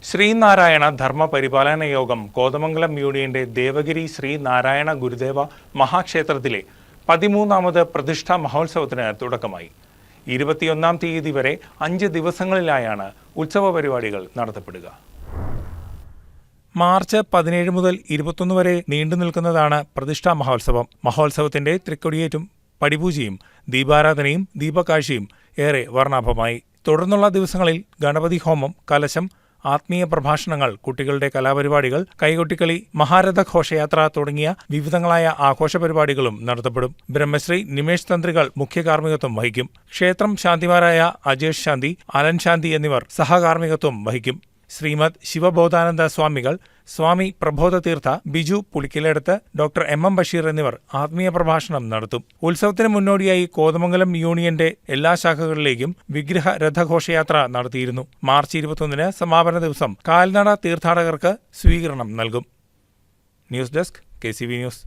ശ്രീനാരായണ ധർമ്മ പരിപാലന യോഗം കോതമംഗലം യൂണിയന്റെ ദേവഗിരി ശ്രീനാരായണ ഗുരുദേവ മഹാക്ഷേത്രത്തിലെ 13ാമത് പ്രതിഷ്ഠാ മഹോത്സവത്തിന് തുടക്കമായി. 21-ാം തീയതി വരെ 5 ദിവസങ്ങളിലായാണ് ഉത്സവ പരിപാടികൾ നടത്തപ്പെടുക. മാർച്ച് 17 മുതൽ 21 വരെ നീണ്ടുനിൽക്കുന്നതാണ് പ്രതിഷ്ഠാ മഹോത്സവം. മഹോത്സവത്തിന്റെ തൃക്കൊടിയേറ്റും പടിപൂജയും ദീപാരാധനയും ദീപകാഴ്ചയും ഏറെ വർണ്ണാഭമായി. തുടർന്നുള്ള ദിവസങ്ങളിൽ ഗണപതി ഹോമം, കലശം, ആത്മീയ പ്രഭാഷണങ്ങൾ, കുട്ടികളുടെ കലാപരിപാടികൾ, കൈകൊട്ടിക്കളി, മഹാരഥ ഘോഷയാത്ര തുടങ്ങിയ വിവിധങ്ങളായ ആഘോഷ പരിപാടികളും നടത്തപ്പെടും. ബ്രഹ്മശ്രീ നിമേഷ് തന്ത്രികൾ മുഖ്യ കാർമ്മികത്വം വഹിക്കും. ക്ഷേത്രം ശാന്തിമാരായ അജേഷ് ശാന്തി, അലൻ ശാന്തി എന്നിവർ സഹകാർമ്മികത്വം വഹിക്കും. ശ്രീമദ് ശിവബോധാനന്ദ സ്വാമികൾ, സ്വാമി പ്രബോധതീർത്ഥ, ബിജു പുളിക്കലെടുത്ത്, ഡോക്ടർ MM ബഷീർ എന്നിവർ ആത്മീയ പ്രഭാഷണം നടത്തും. ഉത്സവത്തിന് മുന്നോടിയായി കോതമംഗലം യൂണിയന്റെ എല്ലാ ശാഖകളിലേക്കും വിഗ്രഹ രഥഘോഷയാത്ര നടത്തിയിരുന്നു. മാർച്ച് 21-ന് സമാപന ദിവസം കാൽനട തീർത്ഥാടകർക്ക് സ്വീകരണം നൽകും. News desk KCV news.